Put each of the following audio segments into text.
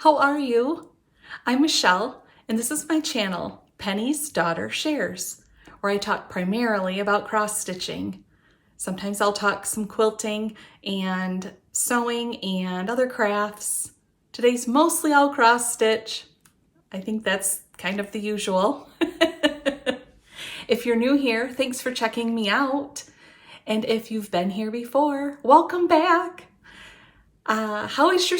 How are you? I'm Michelle, and this is my channel, Penny's Daughter Shares, where I talk primarily about cross stitching. Sometimes I'll talk some quilting and sewing and other crafts. Today's mostly all cross stitch. I think that's kind of the usual. If you're new here, thanks for checking me out. And if you've been here before, welcome back. How is your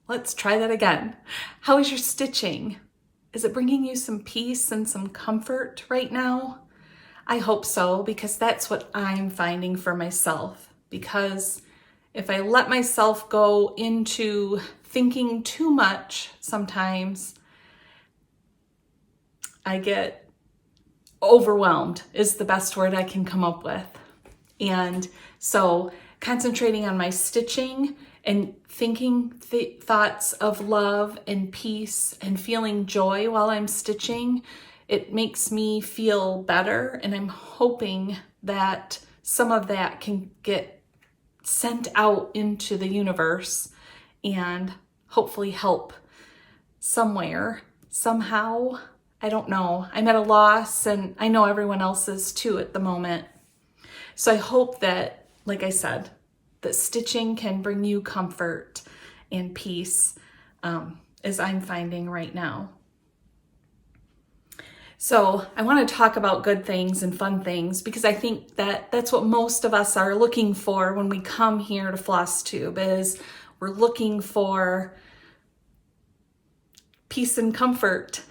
Let's try that again. How is your stitching? Is it bringing you some peace and some comfort right now? I hope so, because that's what I'm finding for myself. Because if I let myself go into thinking too much sometimes, I get overwhelmed is the best word I can come up with. And so concentrating on my stitching and thinking thoughts of love and peace and feeling joy while I'm stitching, it makes me feel better. And I'm hoping that some of that can get sent out into the universe and hopefully help somewhere, somehow. I don't know. I'm at a loss, and I know everyone else is too at the moment. So I hope that, like I said, that stitching can bring you comfort and peace, as I'm finding right now. So I want to talk about good things and fun things, because I think that that's what most of us are looking for when we come here to Flosstube, is we're looking for peace and comfort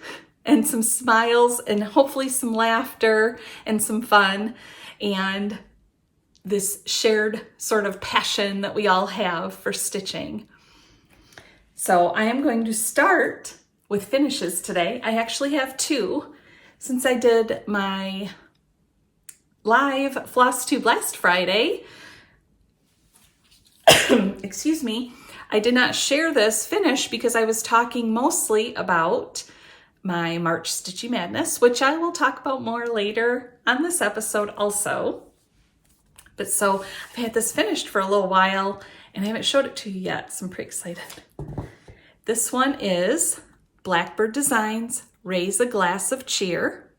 and some smiles and hopefully some laughter and some fun and this shared sort of passion that we all have for stitching. So I am going to start with finishes today. I actually have two. Since I did my live Flosstube last Friday, excuse me, I did not share this finish because I was talking mostly about my March Stitchy Madness, which I will talk about more later on this episode also. But so I've had this finished for a little while and I haven't showed it to you yet, so I'm pretty excited. This one is Blackbird Designs Raise a Glass of Cheer.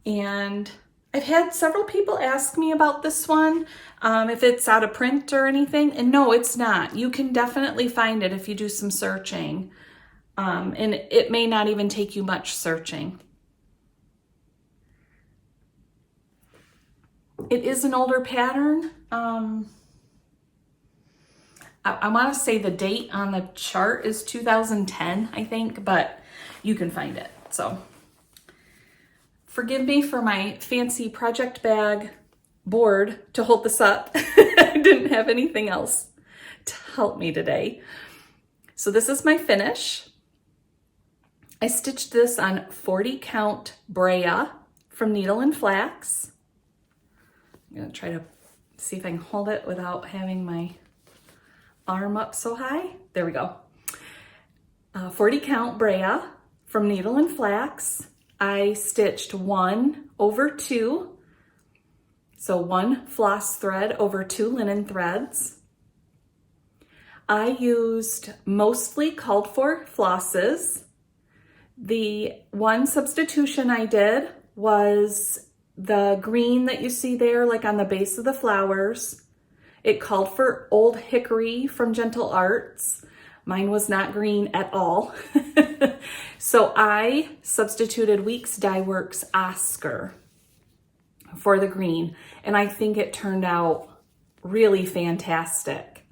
And I've had several people ask me about this one, if it's out of print or anything, and no, it's not. You can definitely find it if you do some searching, and it may not even take you much searching. It is an older pattern. I want to say the date on the chart is 2010, I think, but you can find it, so. Forgive me for my fancy project bag board to hold this up. I didn't have anything else to help me today. So this is my finish. I stitched this on 40 count Brea from Needle and Flax. I'm gonna try to see if I can hold it without having my arm up so high. There we go. 40 count Brea from Needle and Flax. I stitched 1 over 2, so 1 floss thread over 2 linen threads. I used mostly called for flosses. The one substitution I did was the green that you see there, like on the base of the flowers. It called for Old Hickory from Gentle Arts. Mine was not green at all. So I substituted Weeks Dye Works Oscar for the green, and I think it turned out really fantastic.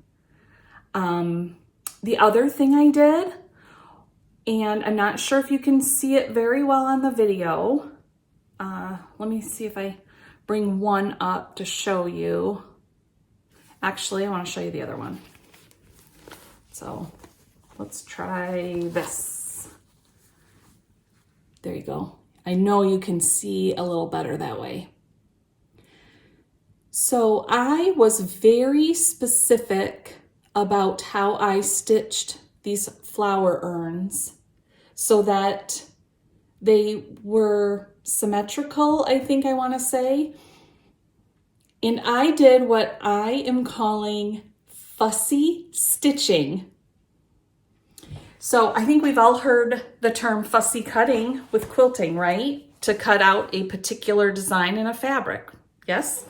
The other thing I did, and I'm not sure if you can see it very well on the video. Let me see if I bring one up to show you. Actually, I want to show you the other one. So let's try this. There you go. I know you can see a little better that way. So I was very specific about how I stitched these flower urns so that they were symmetrical, I think I want to say. And I did what I am calling Fussy Stitching. So I think we've all heard the term fussy cutting with quilting, right? To cut out a particular design in a fabric, yes?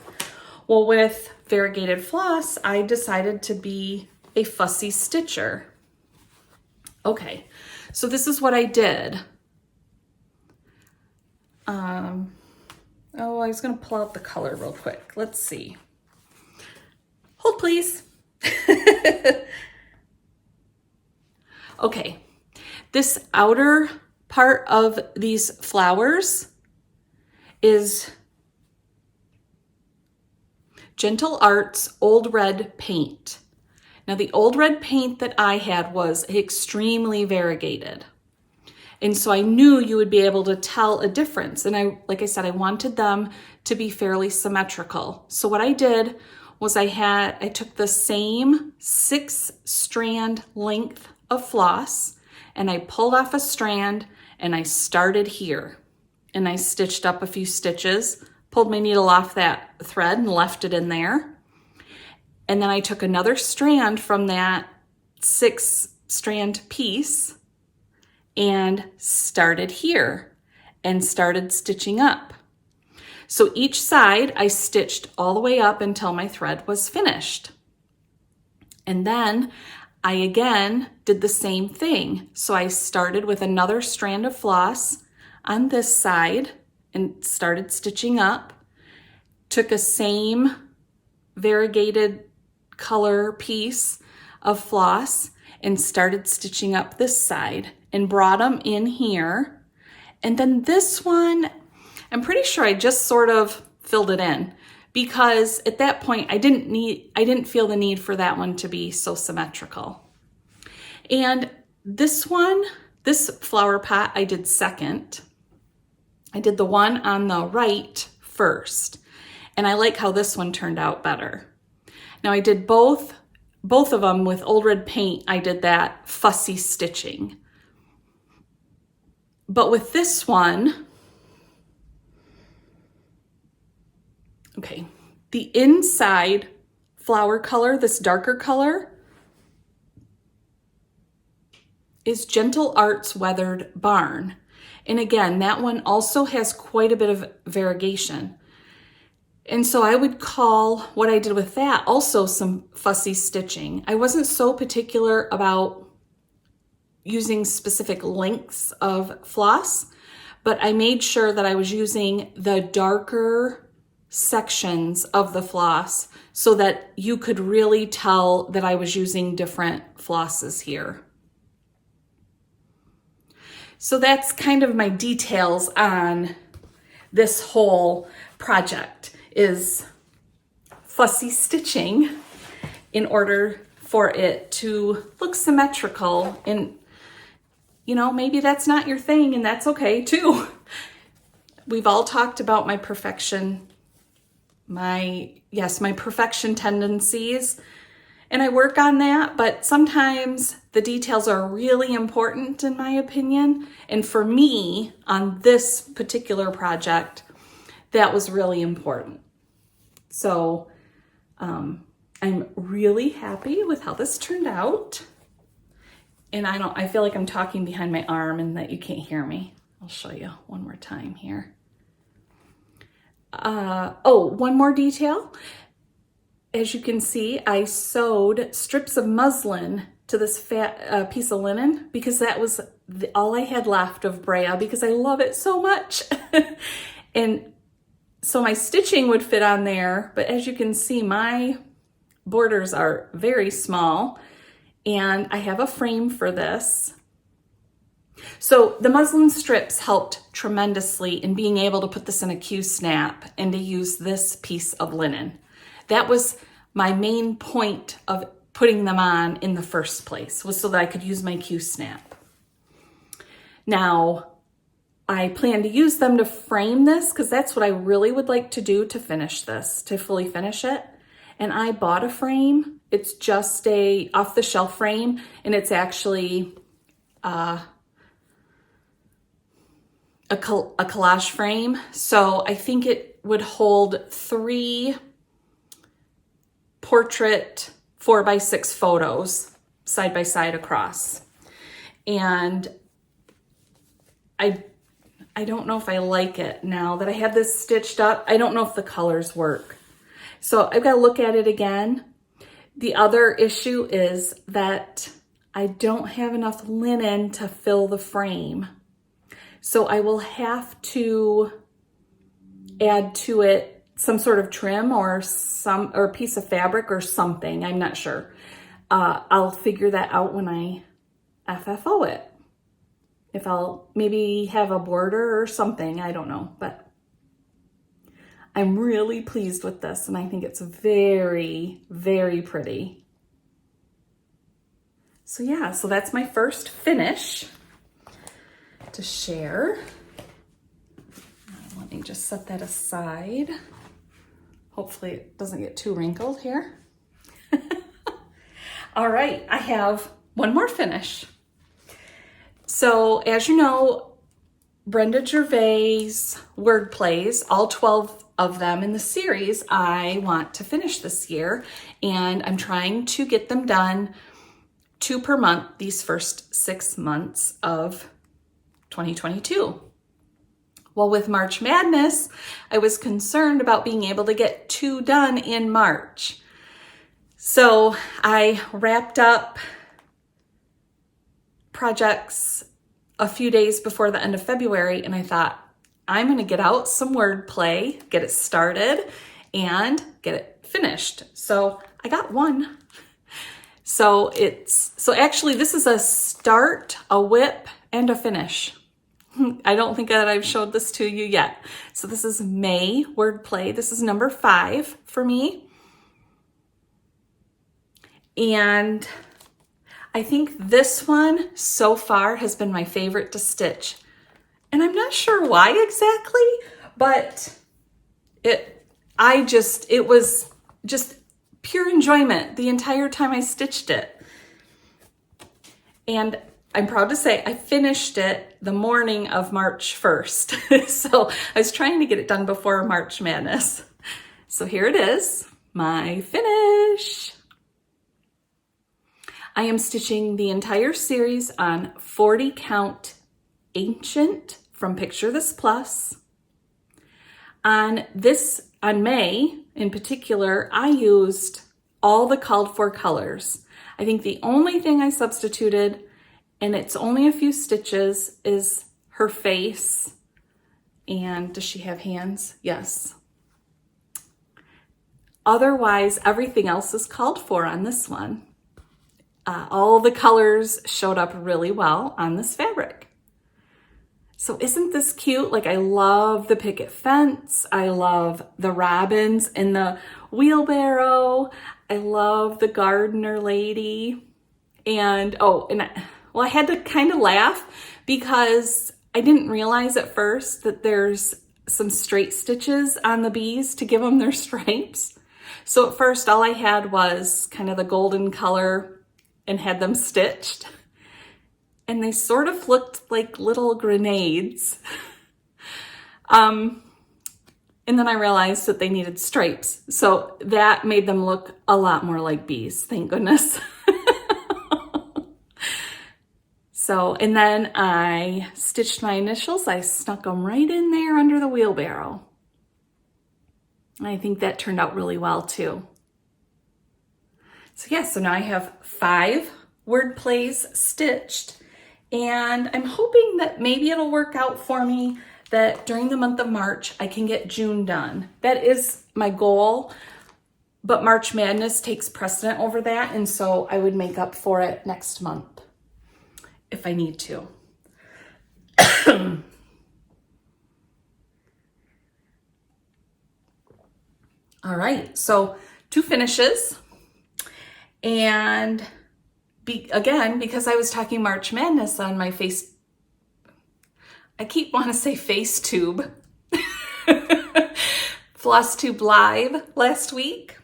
Well, with variegated floss, I decided to be a fussy stitcher. Okay, so this is what I did. Oh, I was gonna pull out the color real quick. Let's see. Hold, please. Okay, this outer part of these flowers is Gentle Arts Old Red paint. Now the old red paint that I had was extremely variegated. And so I knew you would be able to tell a difference. And like I said, I wanted them to be fairly symmetrical. So what I did was I took the same 6-strand length of floss and I pulled off a strand and I started here and I stitched up a few stitches, pulled my needle off that thread and left it in there. And then I took another strand from that 6-strand piece and started here and started stitching up. So each side I stitched all the way up until my thread was finished. And then I again did the same thing. So I started with another strand of floss on this side and started stitching up, took a same variegated color piece of floss and started stitching up this side and brought them in here. And then this one, I'm pretty sure I just sort of filled it in because at that point I didn't feel the need for that one to be so symmetrical. And this one, this flower pot I did second. I did the one on the right first. And I like how this one turned out better. Now I did both of them with old red paint. I did that fussy stitching. But with this one, okay, the inside flower color, this darker color, is Gentle Arts Weathered Barn. And again, that one also has quite a bit of variegation. And so I would call what I did with that also some fussy stitching. I wasn't so particular about using specific lengths of floss, but I made sure that I was using the darker sections of the floss so that you could really tell that I was using different flosses here. So that's kind of my details on this whole project, is fussy stitching in order for it to look symmetrical. And you know, maybe that's not your thing and that's okay too. We've all talked about my perfection tendencies, and I work on that, but sometimes the details are really important in my opinion. And for me, on this particular project, that was really important. So I'm really happy with how this turned out. And I feel like I'm talking behind my arm and that you can't hear me. I'll show you one more time here. One more detail. As you can see, I sewed strips of muslin to this fat piece of linen because that was all I had left of Brea because I love it so much. And so my stitching would fit on there, but as you can see, my borders are very small and I have a frame for this. So the muslin strips helped tremendously in being able to put this in a Q-snap and to use this piece of linen. That was my main point of putting them on in the first place, was so that I could use my Q-snap. Now, I plan to use them to frame this because that's what I really would like to do to finish this, to fully finish it. And I bought a frame. It's just a off-the-shelf frame, and it's actually a collage frame. So I think it would hold 3 portrait 4x6 photos side by side across. And I don't know if I like it now that I have this stitched up. I don't know if the colors work. So I've got to look at it again. The other issue is that I don't have enough linen to fill the frame. So I will have to add to it some sort of trim or a piece of fabric or something. I'm not sure. I'll figure that out when I FFO it. If I'll maybe have a border or something, I don't know, but I'm really pleased with this and I think it's very, very pretty. So yeah, so that's my first finish to share. Let me just set that aside. Hopefully it doesn't get too wrinkled here. All right, I have one more finish. So as you know, Brenda Gervais word plays, all 12 of them in the series, I want to finish this year, and I'm trying to get them done 2 per month these first 6 months of 2022. Well, with March Madness, I was concerned about being able to get 2 done in March. So I wrapped up projects a few days before the end of February, and I thought, I'm gonna get out some wordplay, get it started, and get it finished. So I got 1. So actually this is a start, a whip, and a finish. I don't think that I've showed this to you yet. So this is May wordplay. This is number 5 for me. And I think this one so far has been my favorite to stitch. And I'm not sure why exactly, but it was just pure enjoyment the entire time I stitched it. And I'm proud to say I finished it the morning of March 1st. So I was trying to get it done before March Madness. So here it is, my finish. I am stitching the entire series on 40 count Ancient from Picture This Plus. On May in particular, I used all the called for colors. I think the only thing I substituted, and it's only a few stitches, is her face. And does she have hands? Yes. Otherwise, everything else is called for on this one. All the colors showed up really well on this fabric. So isn't this cute? Like, I love the picket fence. I love the robins in the wheelbarrow. I love the gardener lady. And, I had to kind of laugh because I didn't realize at first that there's some straight stitches on the bees to give them their stripes. So at first, all I had was kind of the golden color and had them stitched. And they sort of looked like little grenades. And then I realized that they needed stripes. So that made them look a lot more like bees, thank goodness. So, and then I stitched my initials. I snuck them right in there under the wheelbarrow. I think that turned out really well too. So yeah, so now I have 5 word plays stitched, and I'm hoping that maybe it'll work out for me that during the month of March, I can get June done. That is my goal, but March Madness takes precedent over that, and so I would make up for it next month if I need to. All right, so 2 finishes. And again, because I was talking March Madness on my I keep wanting to say FaceTube, Flosstube Live last week,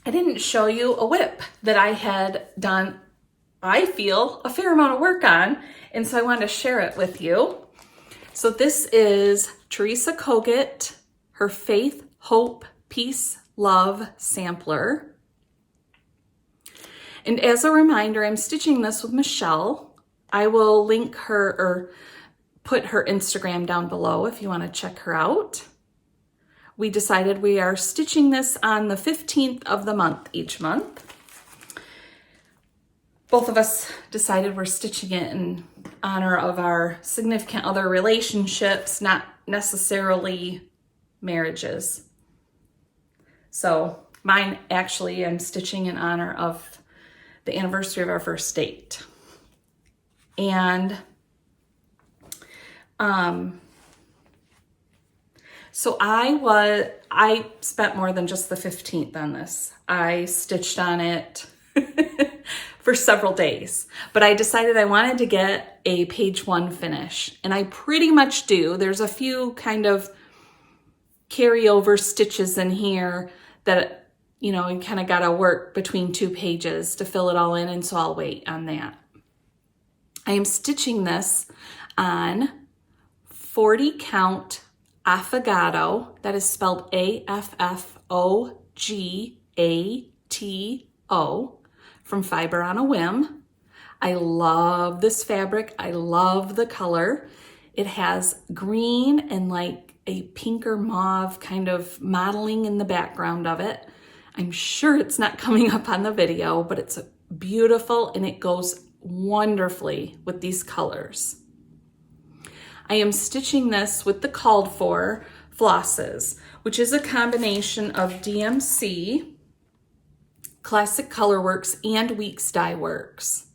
I didn't show you a whip that I had done, I feel, a fair amount of work on, and so I wanted to share it with you. So this is Teresa Kogut, her Faith, Hope, Peace, Love sampler. And as a reminder, I'm stitching this with Michelle. I will link her or put her Instagram down below if you want to check her out. We decided we are stitching this on the 15th of the month each month. Both of us decided we're stitching it in honor of our significant other relationships, not necessarily marriages. So mine, actually, I'm stitching in honor of the anniversary of our first date. And so I spent more than just the 15th on this. I stitched on it for several days, but I decided I wanted to get a page 1 finish, and I pretty much do. There's a few kind of carryover stitches in here that, you know, you kind of got to work between 2 pages to fill it all in, and so I'll wait on that. I am stitching this on 40 count affogato. That is spelled AFFOGATO from Fiber on a Whim. I love this fabric. I love the color. It has green and like a pinker mauve kind of modeling in the background of it. I'm sure it's not coming up on the video, but it's beautiful and it goes wonderfully with these colors. I am stitching this with the called for flosses, which is a combination of DMC, Classic Colorworks, and Weeks Dye Works.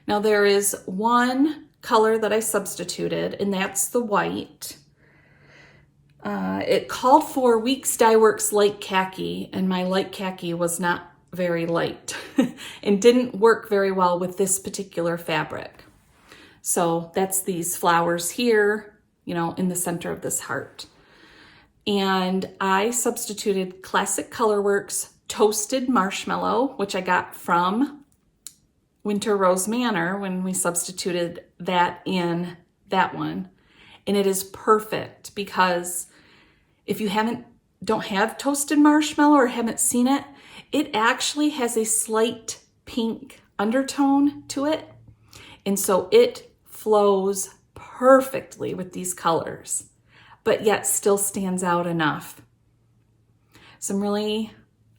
Now there is one color that I substituted, and that's the white. It called for Weeks Dye Works light khaki, and my light khaki was not very light and didn't work very well with this particular fabric. So that's these flowers here, you know, in the center of this heart. And I substituted Classic Colorworks Toasted Marshmallow, which I got from Winter Rose Manor when we substituted that in that one. And it is perfect because if you don't have Toasted Marshmallow or haven't seen it, it actually has a slight pink undertone to it. And so it flows perfectly with these colors, but yet still stands out enough. So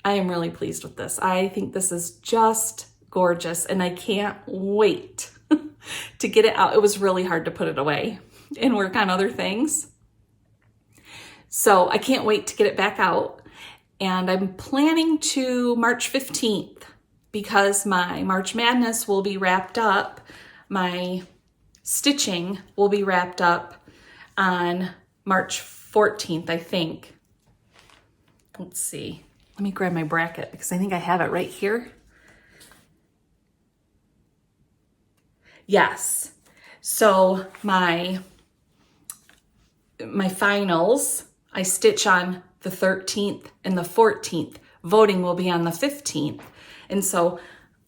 I am really pleased with this. I think this is just gorgeous, and I can't wait to get it out. It was really hard to put it away and work on other things. So I can't wait to get it back out. And I'm planning to March 15th because my March Madness will be wrapped up. My stitching will be wrapped up on March 14th, I think. Let's see. Let me grab my bracket because I think I have it right here. Yes. So my finals, I stitch on the 13th and the 14th. Voting will be on the 15th. And so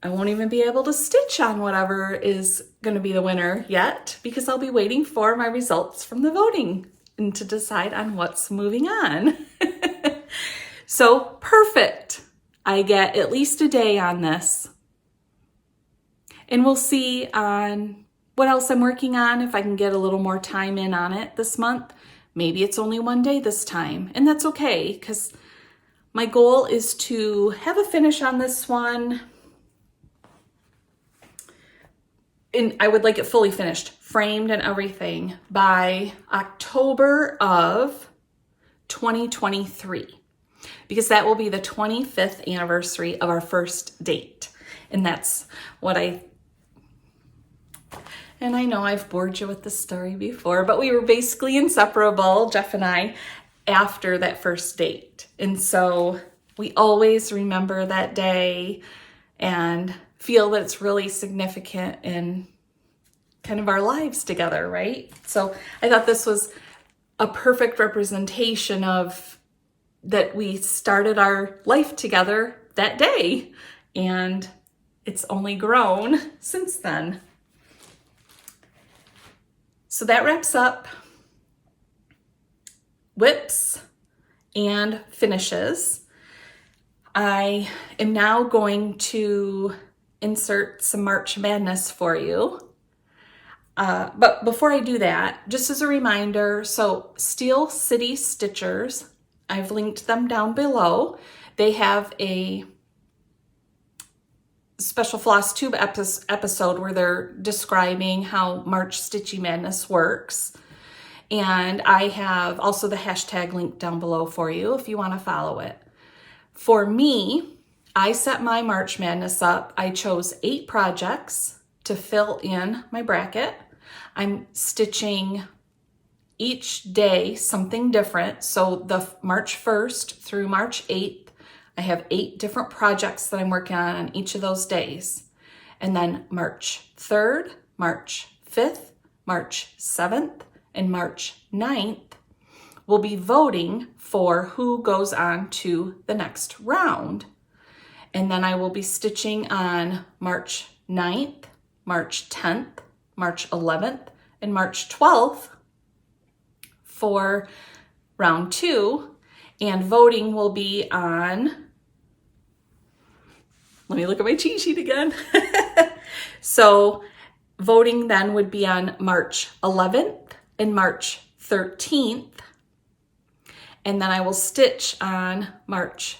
I won't even be able to stitch on whatever is going to be the winner yet because I'll be waiting for my results from the voting and to decide on what's moving on. So perfect. I get at least a day on this. And we'll see on what else I'm working on, if I can get a little more time in on it this month. Maybe it's only one day this time, and that's okay because my goal is to have a finish on this one. And I would like it fully finished, framed and everything by October of 2023, because that will be the 25th anniversary of our first date. And that's what and I know I've bored you with this story before, but we were basically inseparable, Jeff and I, after that first date. And so we always remember that day and feel that it's really significant in kind of our lives together, right? So I thought this was a perfect representation of that we started our life together that day, and it's only grown since then. So that wraps up whips and finishes. I am now going to insert some March Madness for you. But before I do that, just as a reminder, so Steel City Stitchers, I've linked them down below. They have a special Flosstube episode where they're describing how March Stitchy Madness works. And I have also the hashtag linked down below for you if you want to follow it. For me, I set my March Madness up. I chose 8 projects to fill in my bracket. I'm stitching each day something different. So the March 1st through March 8th, I have 8 different projects that I'm working on each of those days. And then March 3rd, March 5th, March 7th, and March 9th, we'll be voting for who goes on to the next round. And then I will be stitching on March 9th, March 10th, March 11th, and March 12th for round 2. And voting will be on, let me look at my cheat sheet again. So voting then would be on March 11th and March 13th. And then I will stitch on March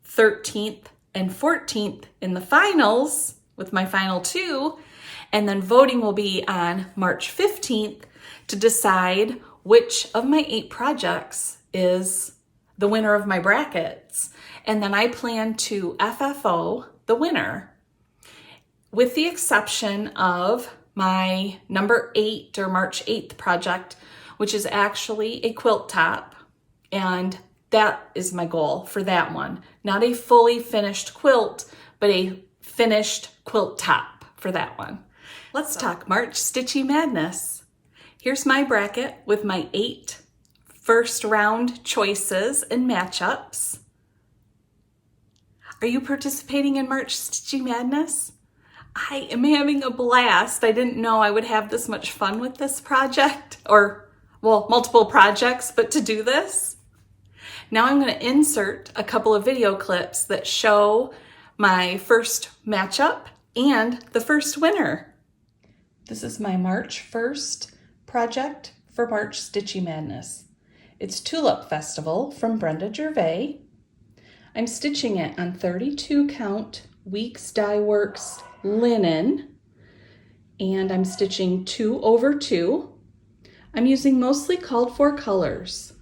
13th and 14th in the finals with my final 2. And then voting will be on March 15th to decide which of my 8 projects is the winner of my brackets. And then I plan to FFO the winner, with the exception of my number 8 or March 8th project, which is actually a quilt top. And that is my goal for that one. Not a fully finished quilt, but a finished quilt top for that one. Let's talk March Stitchy Madness. Here's my bracket with my 8 first round choices and matchups. Are you participating in March Stitchy Madness? I am having a blast. I didn't know I would have this much fun with this project, or, well, multiple projects, but to do this. Now I'm going to insert a couple of video clips that show my first matchup and the first winner. This is my March 1st project for March Stitchy Madness. It's Tulip Festival from Brenda Gervais. I'm stitching it on 32 count Weeks Dye Works linen, and I'm stitching 2 over 2. I'm using mostly called for colors.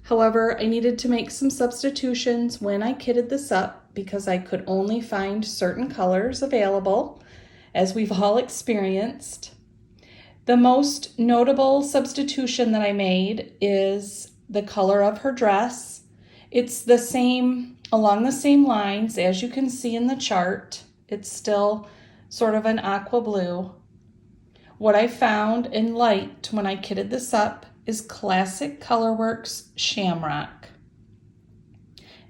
However, I needed to make some substitutions when I kitted this up because I could only find certain colors available, as we've all experienced. The most notable substitution that I made is the color of her dress. It's the same, along the same lines as you can see in the chart. It's still sort of an aqua blue. What I found and liked when I kitted this up is Classic Colorworks Shamrock.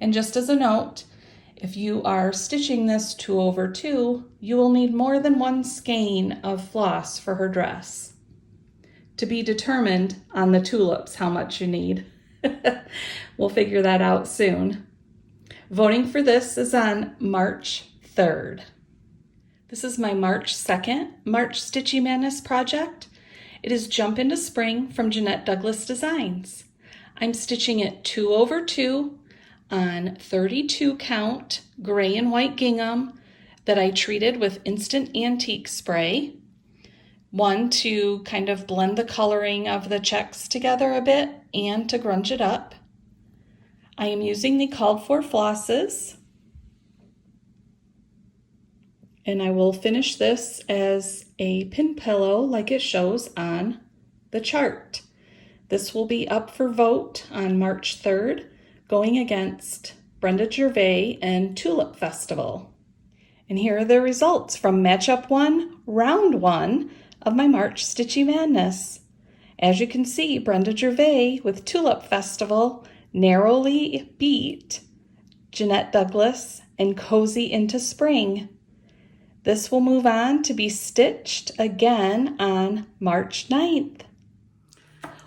And just as a note, if you are stitching this 2 over 2, you will need more than 1 skein of floss for her dress. To be determined on the tulips how much you need. We'll figure that out soon. Voting for this is on March 3rd. This is my March 2nd March Stitchy Madness project. It is Jump into Spring from Jeannette Douglas Designs. I'm stitching it 2 over 2 on 32 count gray and white gingham that I treated with Instant Antique Spray. 1 to kind of blend the coloring of the checks together a bit and to grunge it up. I am using the called for flosses, and I will finish this as a pin pillow like it shows on the chart. This will be up for vote on March 3rd, going against Brenda Gervais and Tulip Festival. And here are the results from matchup 1, round 1 of my March Stitchy Madness. As you can see, Brenda Gervais with Tulip Festival narrowly beat Jeannette Douglas and Cozy into Spring. This will move on to be stitched again on March 9th.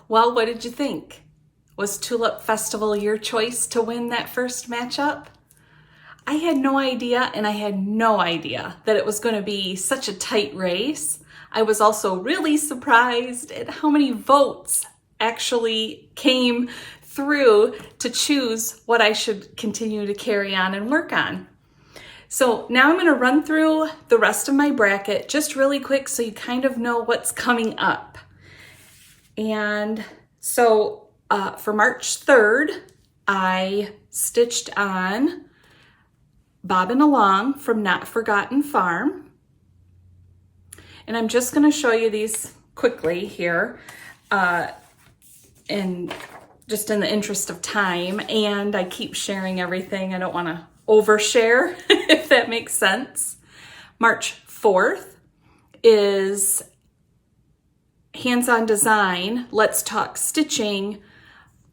Well, what did you think? Was Tulip Festival your choice to win that first matchup? I had no idea, and I had no idea that it was going to be such a tight race. I was also really surprised at how many votes actually came through to choose what I should continue to carry on and work on. So now I'm going to run through the rest of my bracket just really quick so you kind of know what's coming up. And so for March 3rd, I stitched on Bobbin Along from Notforgotten Farm. And I'm just going to show you these quickly here, and just in the interest of time, and I keep sharing everything. I don't want to overshare, if that makes sense. March 4th is Hands-on Design, Let's Talk Stitching.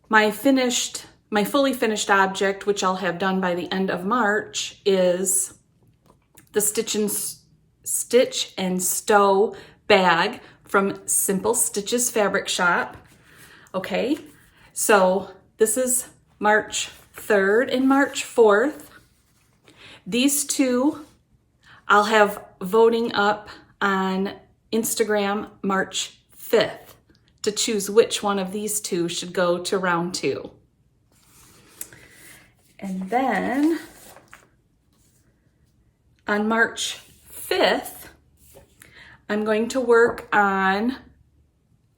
My fully finished object, which I'll have done by the end of March, is the Stitch and Stow bag from Simple Stitches Fabric Shop. Okay, so this is March 3rd and March 4th. These two I'll have voting up on Instagram March 5th to choose which one of these two should go to round 2. And then on March 5th, I'm going to work on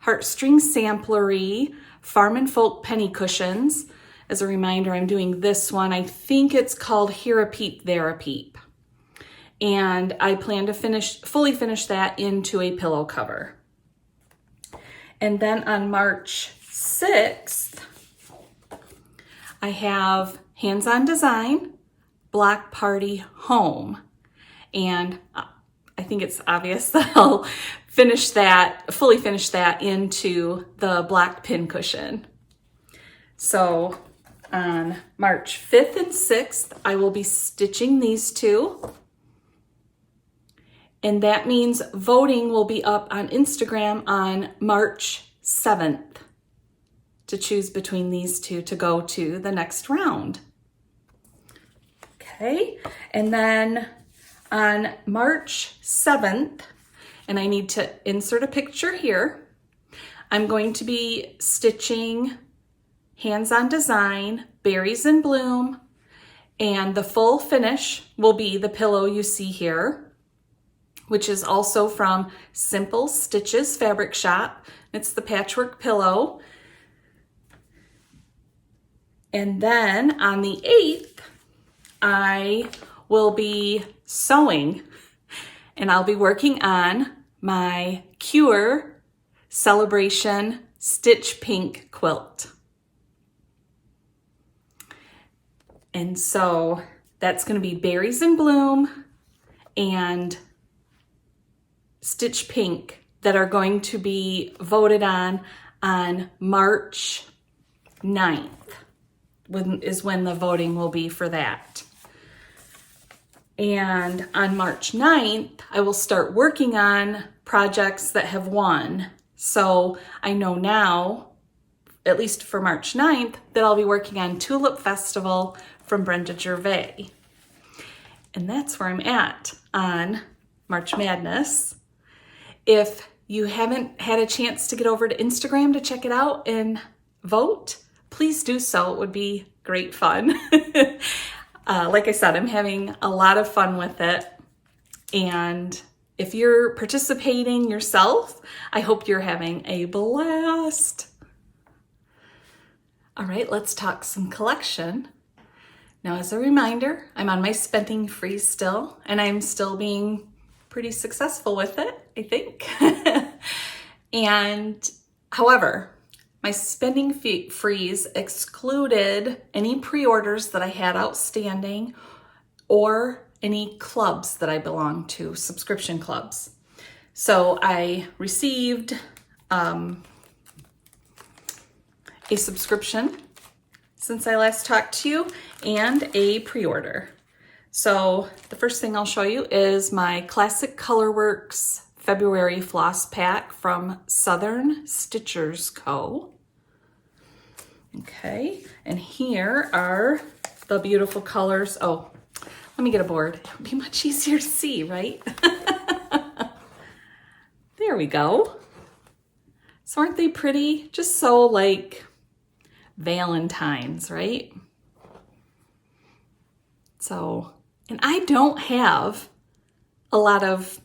Heartstring Samplery Farm and Folk Penny Cushions. As a reminder, I'm doing this one. I think it's called Here a Peep, There a Peep. And I plan to fully finish that into a pillow cover. And then on March 6th, I have Hands-on Design, Block Party Home. And I think it's obvious that I'll fully finish that into the black pin cushion. So on March 5th and 6th, I will be stitching these two. And that means voting will be up on Instagram on March 7th to choose between these two to go to the next round. Okay, and then on March 7th, and I need to insert a picture here, I'm going to be stitching Hands-on Design, Berries in Bloom, and the full finish will be the pillow you see here, which is also from Simple Stitches Fabric Shop. It's the patchwork pillow. And then on the 8th, I will be sewing, and I'll be working on my Cure Celebration Stitch Pink quilt. And so that's going to be Berries in Bloom and Stitch Pink that are going to be voted on March 9th, is when the voting will be for that. And on March 9th, I will start working on projects that have won. So I know now, at least for March 9th, that I'll be working on Tulip Festival from Brenda Gervais. And that's where I'm at on March Madness. If you haven't had a chance to get over to Instagram to check it out and vote, please do so. It would be great fun. Like I said, I'm having a lot of fun with it. And if you're participating yourself, I hope you're having a blast. All right, let's talk some collection. Now, as a reminder, I'm on my spending freeze still, and I'm still being pretty successful with it, I think. And however, my spending freeze excluded any pre-orders that I had outstanding or any clubs that I belong to, subscription clubs. So I received a subscription since I last talked to you and a pre-order. So the first thing I'll show you is my Classic Colorworks February Floss Pack from Southern Stitchers Co. Okay, and here are the beautiful colors. Oh, Let me get a board. It would be much easier to see, right? There we go. So aren't they pretty? Just so like Valentine's, right? So, and I don't have a lot of,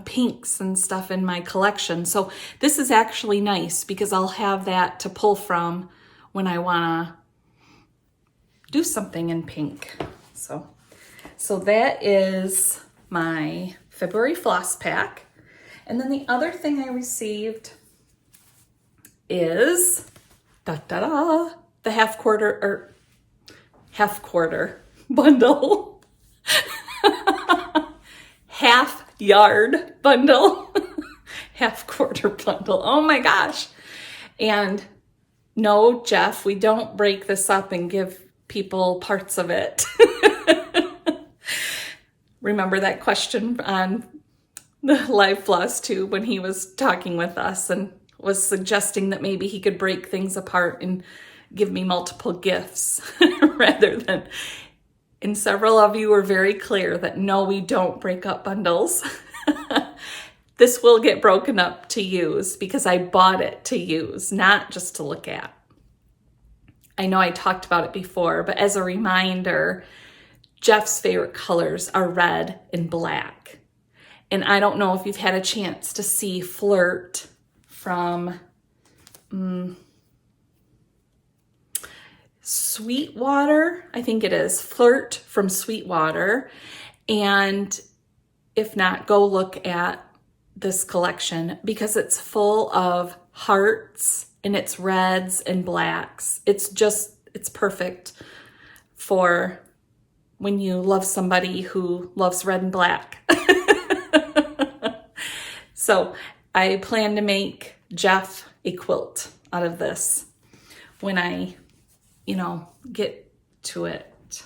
pinks and stuff in my collection. So this is actually nice because I'll have that to pull from when I want to do something in pink. So that is my February floss pack. And then the other thing I received is the half quarter bundle. Half yard bundle. Half quarter bundle. Oh my gosh. And no, Jeff, we don't break this up and give people parts of it. Remember that question on the live Flosstube when he was talking with us and was suggesting that maybe he could break things apart and give me multiple gifts rather than, and several of you were very clear that no, we don't break up bundles. This will get broken up to use because I bought it to use, not just to look at. I know I talked about it before, but as a reminder, Jeff's favorite colors are red and black. And I don't know if you've had a chance to see Flirt from Sweetwater. I think it is Flirt from Sweetwater. And if not, go look at this collection because it's full of hearts and it's reds and blacks. It's perfect for when you love somebody who loves red and black. So I plan to make Jeff a quilt out of this when I, get to it.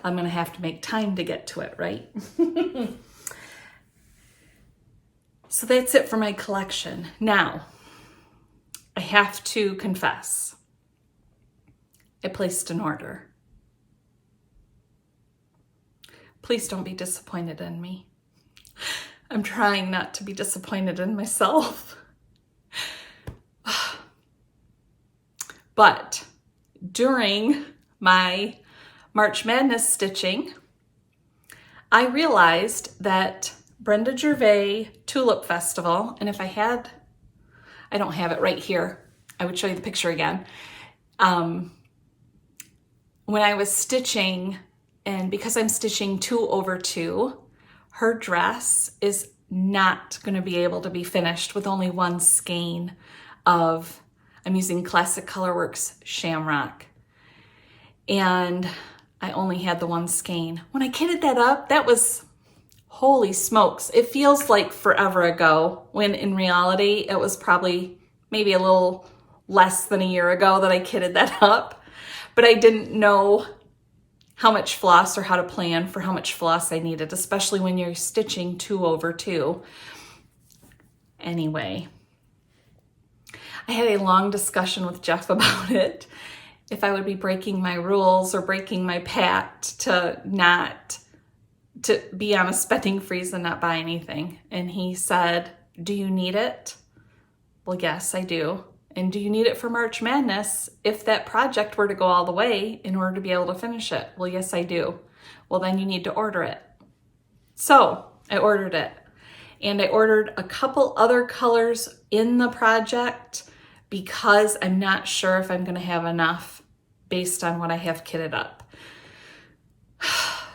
I'm going to have to make time to get to it, right? So that's it for my collection. Now, I have to confess, I placed an order. Please don't be disappointed in me. I'm trying not to be disappointed in myself. But during my March Madness stitching, I realized that Brenda Gervais Tulip Festival, and if I don't have it right here, I would show you the picture again. When I was stitching, and because I'm stitching 2/2, her dress is not going to be able to be finished with only one skein of, I'm using Classic Colorworks Shamrock. And I only had the one skein. When I kitted that up, that was, holy smokes. It feels like forever ago, when in reality, it was probably maybe a little less than a year ago that I kitted that up. But I didn't know how much floss or how to plan for how much floss I needed, especially when you're stitching 2/2. Anyway, I had a long discussion with Jeff about it. If I would be breaking my rules or breaking my pact to be on a spending freeze and not buy anything. And he said, do you need it? Well, yes, I do. And do you need it for March Madness if that project were to go all the way in order to be able to finish it? Well, yes, I do. Well, then you need to order it. So I ordered it. And I ordered a couple other colors in the project because I'm not sure if I'm going to have enough based on what I have kitted up.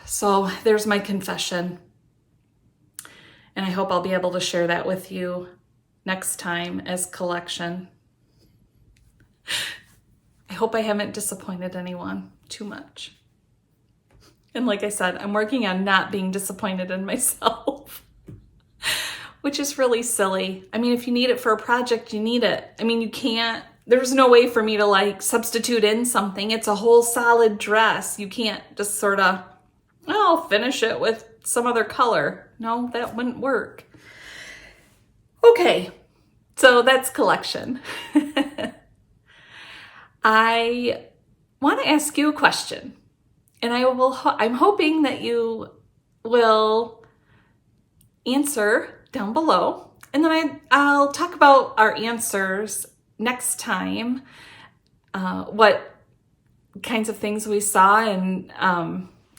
So there's my confession. And I hope I'll be able to share that with you next time as collection. I hope I haven't disappointed anyone too much. And like I said, I'm working on not being disappointed in myself, which is really silly. I mean, if you need it for a project, you need it. I mean, you can't, there's no way for me to like substitute in something. It's a whole solid dress. You can't just sort of, I'll finish it with some other color. No, that wouldn't work. Okay, so that's collection. I want to ask you a question. And I'm hoping that you will answer down below. And then I'll talk about our answers next time, what kinds of things we saw and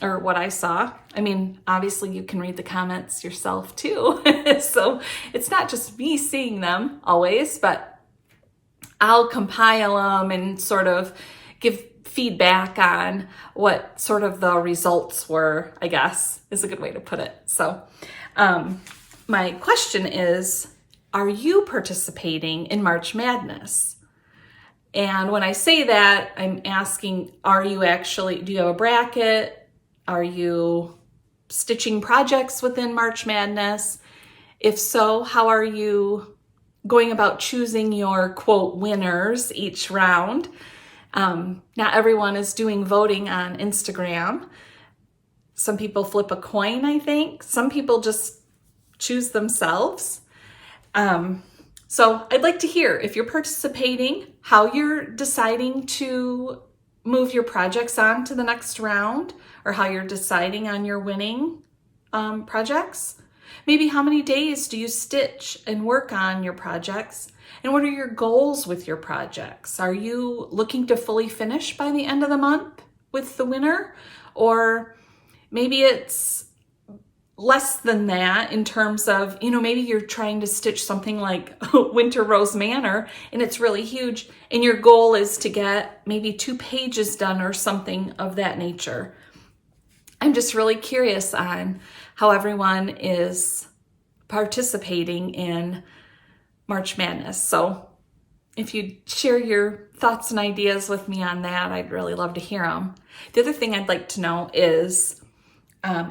or what I saw. I mean, obviously you can read the comments yourself too. So it's not just me seeing them always, but I'll compile them and sort of give feedback on what sort of the results were, I guess is a good way to put it. So my question is, are you participating in March Madness? And when I say that, I'm asking, do you have a bracket? Are you stitching projects within March Madness? If so, how are you going about choosing your quote winners each round? Not everyone is doing voting on Instagram. Some people flip a coin, I think. Some people just choose themselves. So I'd like to hear if you're participating, how you're deciding to move your projects on to the next round, or how you're deciding on your winning projects. Maybe how many days do you stitch and work on your projects? And what are your goals with your projects? Are you looking to fully finish by the end of the month with the winner? Or maybe it's less than that in terms of, maybe you're trying to stitch something like Winter Rose Manor and it's really huge and your goal is to get maybe 2 pages done or something of that nature. I'm just really curious on how everyone is participating in March Madness. So if you share your thoughts and ideas with me on that, I'd really love to hear them. The other thing I'd like to know is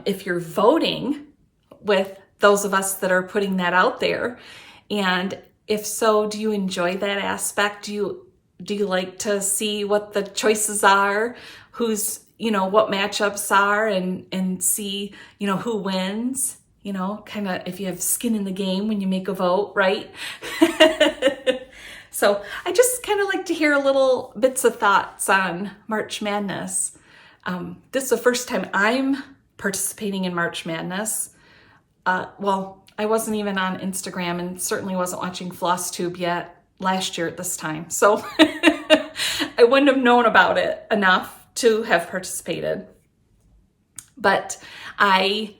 if you're voting with those of us that are putting that out there, and if so, do you enjoy that aspect? Do you like to see what the choices are, who's, what matchups are, and see, who wins? Kind of if you have skin in the game when you make a vote, right? So I just kind of like to hear little bits of thoughts on March Madness. This is the first time I'm participating in March Madness. Well, I wasn't even on Instagram and certainly wasn't watching Flosstube yet last year at this time. So I wouldn't have known about it enough to have participated. But I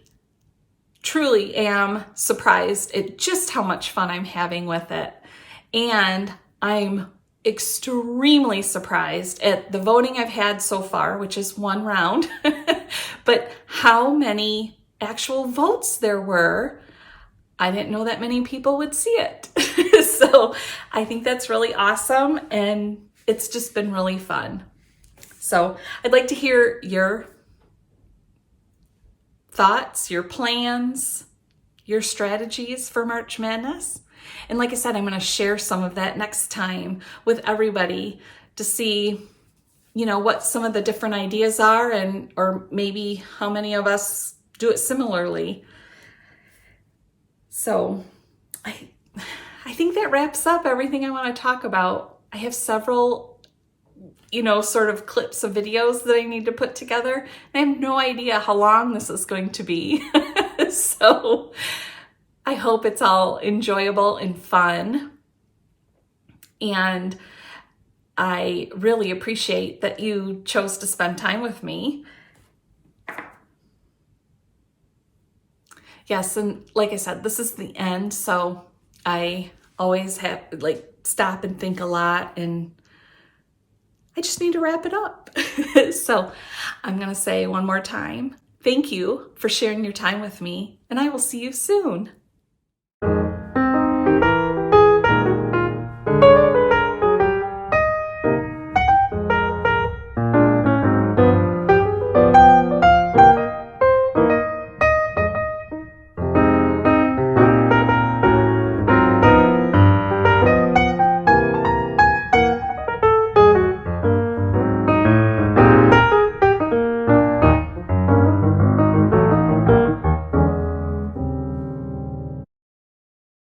truly am surprised at just how much fun I'm having with it. And I'm extremely surprised at the voting I've had so far, which is 1 round, but how many actual votes there were. I didn't know that many people would see it. So I think that's really awesome. And it's just been really fun. So I'd like to hear your thoughts, your plans, your strategies for March Madness. And like I said, I'm going to share some of that next time with everybody to see, what some of the different ideas are, or maybe how many of us do it similarly. So I think that wraps up everything I want to talk about. I have several sort of clips of videos that I need to put together. I have no idea how long this is going to be. So I hope it's all enjoyable and fun. And I really appreciate that you chose to spend time with me. Yes, and like I said, this is the end. So I always have stop and think a lot, and I just need to wrap it up. So I'm going to say one more time, thank you for sharing your time with me, and I will see you soon.